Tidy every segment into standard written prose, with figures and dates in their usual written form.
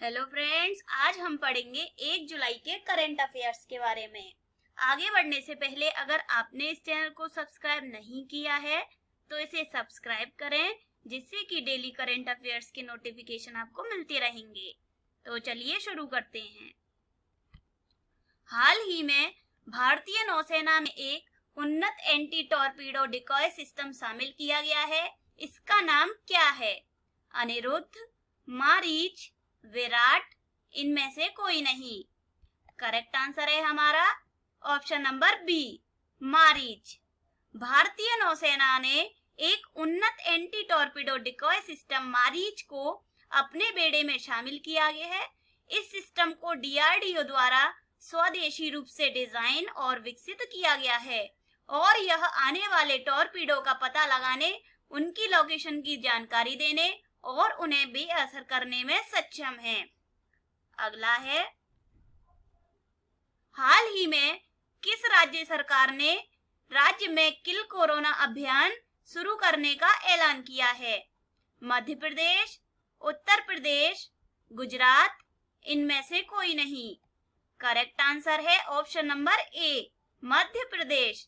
Hello friends, आज हम पढ़ेंगे 1 जुलाई के करंट अफेयर्स के बारे में। आगे बढ़ने से पहले अगर आपने इस चैनल को सब्सक्राइब नहीं किया है तो इसे सब्सक्राइब करें, जिससे कि डेली करंट अफेयर्स के नोटिफिकेशन आपको मिलते रहेंगे। तो चलिए शुरू करते हैं। हाल ही में भारतीय नौसेना में एक उन्नत एंटी टॉर्पीडो डिकॉय सिस्टम शामिल किया गया है। इसका नाम क्या है? अनिरुद्ध, मारीच, विराट, इनमें से कोई नहीं। करेक्ट आंसर है हमारा ऑप्शन नंबर बी, मारीच। भारतीय नौसेना ने एक उन्नत anti torpedo decoy system Mareech को अपने बेड़े में शामिल किया गया है। इस सिस्टम को डीआरडीओ द्वारा स्वदेशी रूप से डिजाइन और विकसित किया गया है और यह आने वाले टॉर्पीडो का पता लगाने, उनकी लोकेशन की जानकारी देने और उन्हें बेअसर करने में सक्षम है। अगला है, हाल ही में किस राज्य सरकार ने राज्य में किल कोरोना अभियान शुरू करने का ऐलान किया है? मध्य प्रदेश, उत्तर प्रदेश, गुजरात, इनमें से कोई नहीं। करेक्ट आंसर है option number A, Madhya Pradesh.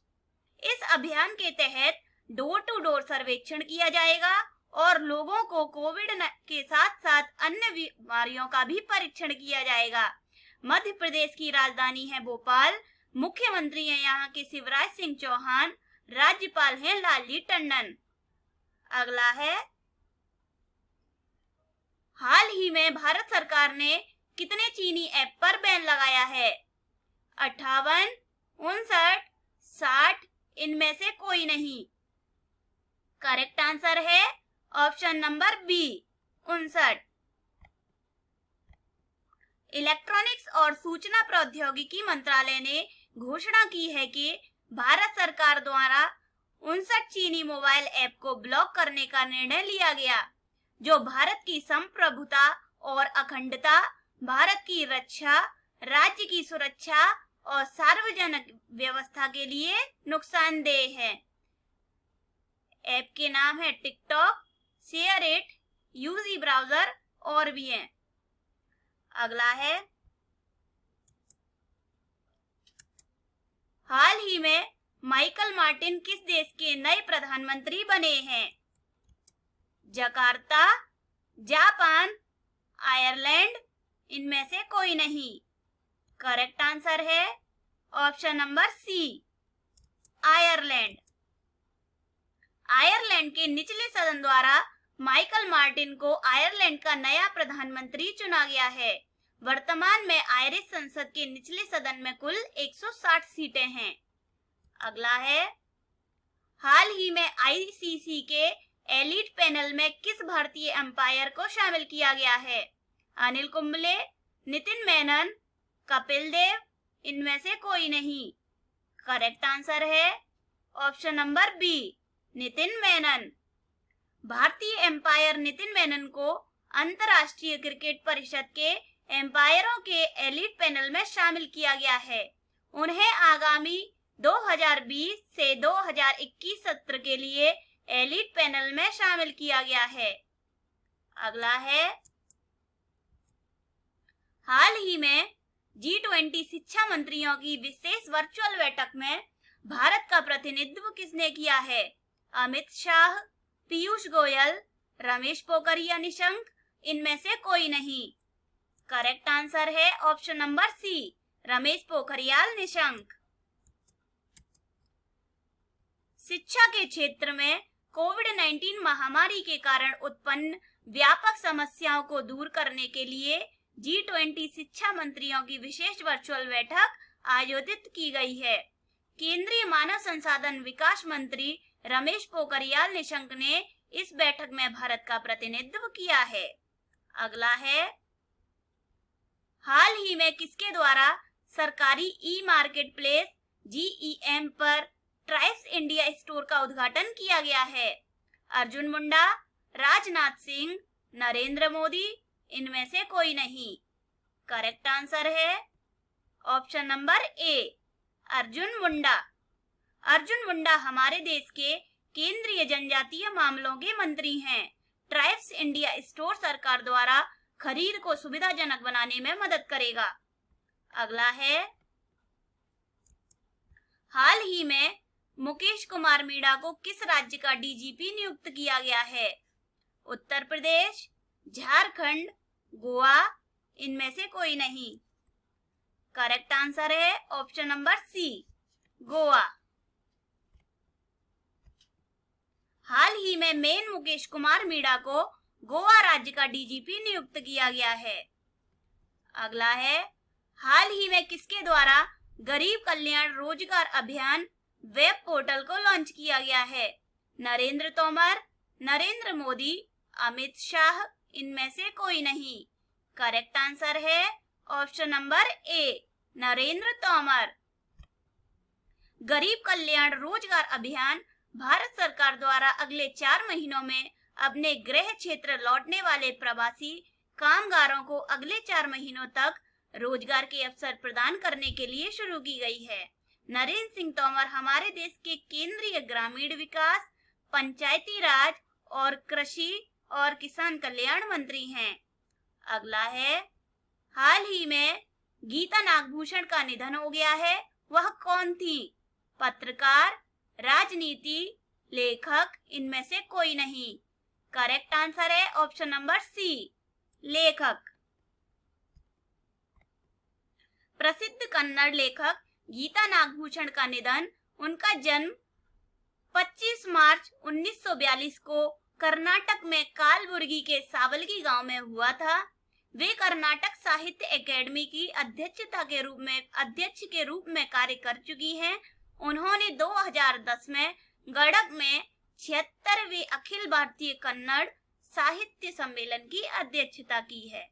इस अभियान के तहत डोर टू डोर सर्वेक्षण किया जाएगा और लोगों को कोविड के साथ साथ अन्य बीमारियों का भी परीक्षण किया जाएगा। मध्य प्रदेश की राजधानी है भोपाल। मुख्यमंत्री हैं यहाँ के शिवराज सिंह चौहान, राज्यपाल हैं लालजी टंडन। अगला है, हाल ही में भारत सरकार ने कितने चीनी ऐप पर बैन लगाया है? 58, 59, 60, इनमें से कोई नहीं। करेक्ट आंसर है ऑप्शन नंबर बी, 59। इलेक्ट्रॉनिक्स और सूचना प्रौद्योगिकी मंत्रालय ने घोषणा की है कि भारत सरकार द्वारा 59 चीनी मोबाइल ऐप को ब्लॉक करने का निर्णय लिया गया, जो भारत की संप्रभुता और अखंडता, भारत की रक्षा, राज्य की सुरक्षा और सार्वजनिक व्यवस्था के लिए नुकसानदेह है। ऐप के नाम है TikTok, SHAREit, UC browser और भी हैं। अगला है, हाल ही में माइकल मार्टिन किस देश के नए प्रधानमंत्री बने हैं? जकार्ता, जापान, आयरलैंड, इनमें से कोई नहीं। करेक्ट आंसर है option number C, Ireland. Ireland के निचले सदन द्वारा माइकल मार्टिन को आयरलैंड का नया प्रधानमंत्री चुना गया है। वर्तमान में आयरिश संसद के निचले सदन में कुल 160 सीटें हैं। अगला है, हाल ही में आईसीसी के एलीट पैनल में किस भारतीय अंपायर को शामिल किया गया है? अनिल कुंबले, नितिन मेनन, कपिल देव, इनमें से कोई नहीं। करेक्ट आंसर है option number B, Nitin Menon. भारतीय एम्पायर नितिन मेनन को अंतर्राष्ट्रीय क्रिकेट परिषद के एम्पायरों के एलीट पैनल में शामिल किया गया है। उन्हें आगामी 2020 से 2021 सत्र के लिए एलीट पैनल में शामिल किया गया है। अगला है, हाल ही में G20 शिक्षा मंत्रियों की विशेष वर्चुअल बैठक में भारत का प्रतिनिधित्व किसने किया है? अमित शाह, पीयूष गोयल, रमेश पोखरियाल निशंक, इनमें से कोई नहीं। करेक्ट आंसर है option number C, Ramesh Pokhriyal Nishank. शिक्षा के क्षेत्र में कोविड-19 महामारी के कारण उत्पन्न व्यापक समस्याओं को दूर करने के लिए G20 शिक्षा मंत्रियों की विशेष वर्चुअल बैठक आयोजित की गई है। केंद्रीय मानव संसाधन विकास मंत्री रमेश पोखरियाल निशंक ने इस बैठक में भारत का प्रतिनिधित्व किया है। अगला है, हाल ही में किसके द्वारा सरकारी ई मार्केट प्लेस GeM पर ट्राइब्स इंडिया स्टोर का उद्घाटन किया गया है? अर्जुन मुंडा, राजनाथ सिंह, नरेंद्र मोदी, इनमें से कोई नहीं। करेक्ट आंसर है option number A, Arjun Munda. Arjun Munda हमारे देश के केंद्रीय जनजातीय मामलों के मंत्री हैं। ट्राइब्स इंडिया स्टोर सरकार द्वारा खरीद को सुविधाजनक बनाने में मदद करेगा। अगला है, हाल ही में मुकेश कुमार मीणा को किस राज्य का डीजीपी नियुक्त किया गया है? उत्तर प्रदेश, झारखंड, गोवा, इनमें से कोई नहीं। करेक्ट आंसर है ऑप्शन नंबर सी, गोवा। हाल ही में मेन मुकेश कुमार मीणा को गोवा राज्य का डीजीपी नियुक्त किया गया है। अगला है, हाल ही में किसके द्वारा गरीब कल्याण रोजगार अभियान वेब पोर्टल को लॉन्च किया गया है? नरेंद्र तोमर, नरेंद्र मोदी, अमित शाह, इनमें से कोई नहीं। करेक्ट आंसर है option number A, Narendra Tomar. गरीब कल्याण रोजगार अभियान भारत सरकार द्वारा अगले 4 महीनों में अपने गृह क्षेत्र लौटने वाले प्रवासी कामगारों को अगले 4 महीनों तक रोजगार के अवसर प्रदान करने के लिए शुरू की गई है। नरेंद्र सिंह तोमर हमारे देश के केंद्रीय ग्रामीण विकास, पंचायती राज और कृषि और किसान कल्याण मंत्री हैं। अगला है, हाल ही में गीता नागभूषण का निधन हो गया है, वह कौन थी? पत्रकार, राजनीति, लेखक, इनमें से कोई नहीं। करेक्ट आंसर है ऑप्शन नंबर सी, लेखक। प्रसिद्ध कन्नड़ लेखक गीता नागभूषण का निधन, उनका जन्म 25 मार्च 1942 को कर्नाटक में कालबुर्गी के सावलगी गांव में हुआ था। वे कर्नाटक साहित्य एकेडमी की अध्यक्ष के रूप में कार्य कर चुकी हैं। उन्होंने 2010 में गडक में 76वें अखिल भारतीय कन्नड़ साहित्य सम्मेलन की अध्यक्षता की है।